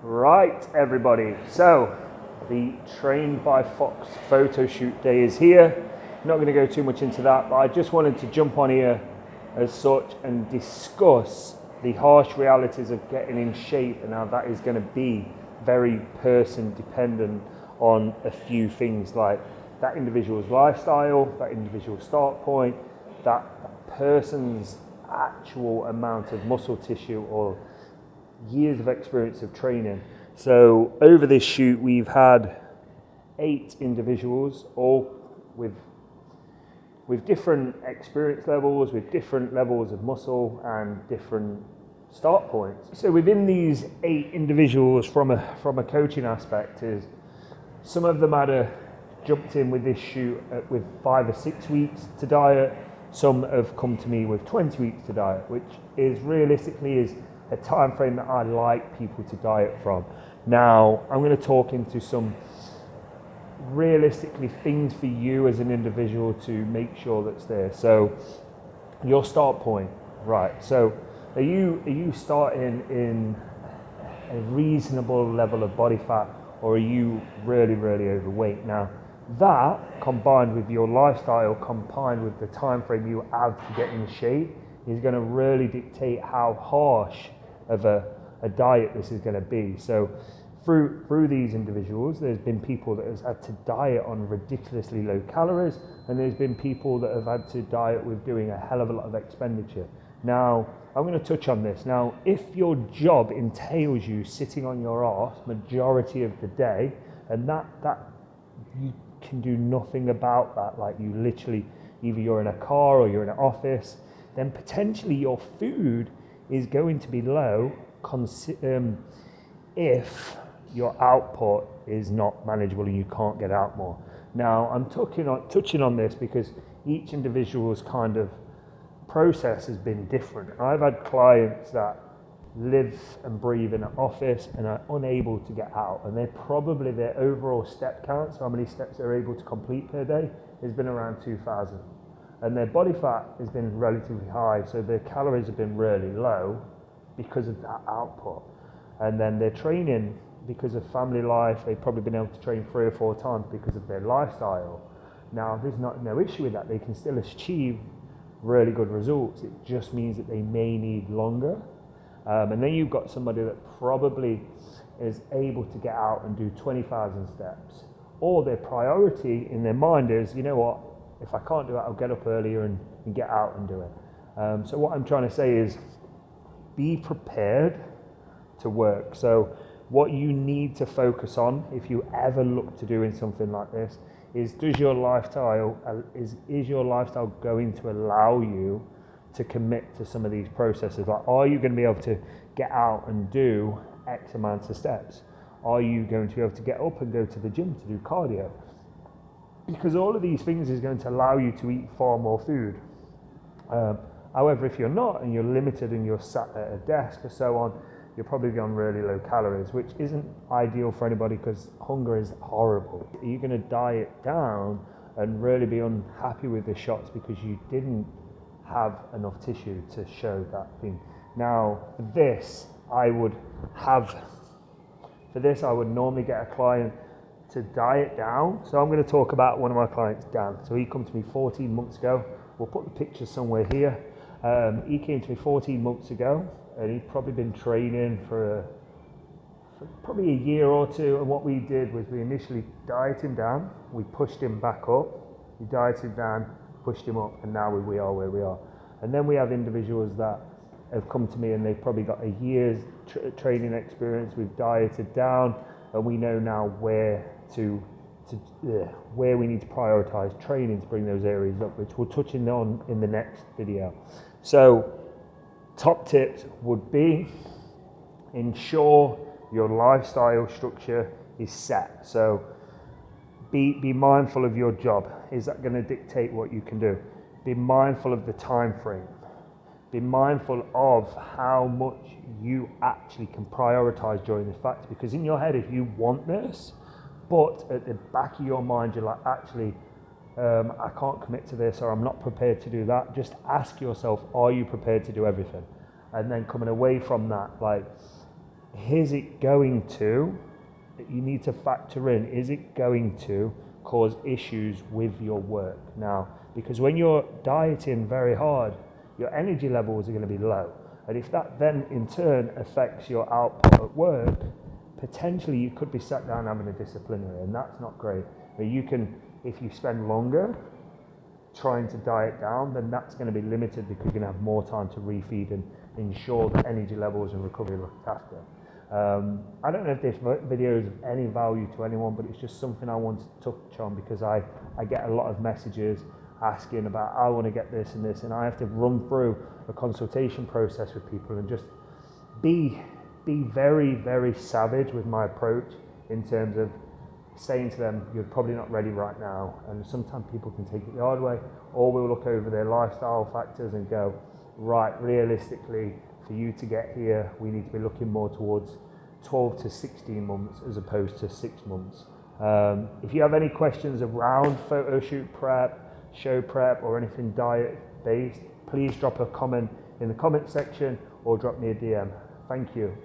Right, everybody, so the Trained by Fox photo shoot day is here. Not going to go too much into that, but I just wanted to jump on here as such and discuss the harsh realities of getting in shape and how that is going to be very person dependent on a few things like that individual's lifestyle, that individual start point, that person's actual amount of muscle tissue or years of experience of training. So over this shoot we've had 8 individuals, all with different experience levels, with different levels of muscle and different start points. So within these 8 individuals from a coaching aspect is some of them had jumped in with this shoot with 5 or 6 weeks to diet. Some have come to me with 20 weeks to diet, which is realistically a time frame that I like people to diet from. Now, I'm going to talk into some realistically things for you as an individual to make sure that's there. So, your start point, right? So, are you starting in a reasonable level of body fat, or are you really, really overweight? Now, that combined with your lifestyle, combined with the time frame you have to get in shape, is going to really dictate how harsh of a diet this is going to be. So through these individuals, there's been people that have had to diet on ridiculously low calories, and there's been people that have had to diet with doing a hell of a lot of expenditure. Now, I'm going to touch on this. Now, if your job entails you sitting on your arse majority of the day, and that you can do nothing about that, like you literally, either you're in a car or you're in an office, then potentially your food is going to be low if your output is not manageable and you can't get out more. Now, I'm touching on this because each individual's kind of process has been different. I've had clients that live and breathe in an office and are unable to get out, and their overall step count, so how many steps they're able to complete per day, has been around 2,000. And their body fat has been relatively high, so their calories have been really low because of that output. And then their training, because of family life, they've probably been able to train 3 or 4 times because of their lifestyle. Now, there's no issue with that. They can still achieve really good results. It just means that they may need longer. And then you've got somebody that probably is able to get out and do 20,000 steps. Or their priority in their mind is, you know what, if I can't do it, I'll get up earlier and get out and do it. So what I'm trying to say is be prepared to work. So what you need to focus on if you ever look to doing something like this is, is your lifestyle going to allow you to commit to some of these processes? Like, are you going to be able to get out and do X amounts of steps? Are you going to be able to get up and go to the gym to do cardio? Because all of these things is going to allow you to eat far more food. However, if you're not and you're limited and you're sat at a desk or so on, you're probably on really low calories, which isn't ideal for anybody because hunger is horrible. You're going to diet down and really be unhappy with the shots because you didn't have enough tissue to show that thing. Now, for this, I would normally get a client to diet down. So I'm going to talk about one of my clients, Dan. So he came to me 14 months ago. We'll put the picture somewhere here. He came to me 14 months ago, and he'd probably been training for probably a year or 2. And what we did was we initially dieted him down. We pushed him back up. We dieted him down, pushed him up, and now we are where we are. And then we have individuals that have come to me and they've probably got a year's training experience. We've dieted down, and we know now where we need to prioritize training to bring those areas up, which we'll touch on in the next video. So top tips would be ensure your lifestyle structure is set. So be mindful of your job. Is that going to dictate what you can do? Be mindful of the time frame. Be mindful of how much you actually can prioritize during this practice, because in your head, if you want this, but at the back of your mind, you're like, actually, I can't commit to this, or I'm not prepared to do that. Just ask yourself, are you prepared to do everything? And then coming away from that, like, is it going to, you need to factor in, is it going to cause issues with your work? Now, because when you're dieting very hard, your energy levels are going to be low. And if that then in turn affects your output at work, potentially you could be sat down having a disciplinary, and that's not great. But you can, if you spend longer trying to diet down, then that's going to be limited because you're going to have more time to refeed and ensure that energy levels and recovery are looked after. I don't know if this video is of any value to anyone, but it's just something I want to touch on because I get a lot of messages asking about, I want to get this and this, and I have to run through a consultation process with people and just be very, very savage with my approach in terms of saying to them, you're probably not ready right now. And sometimes people can take it the hard way, or we'll look over their lifestyle factors and go, right, realistically, for you to get here, we need to be looking more towards 12 to 16 months as opposed to 6 months. If you have any questions around photo shoot prep, show prep, or anything diet based, please drop a comment in the comment section or drop me a DM. Thank you.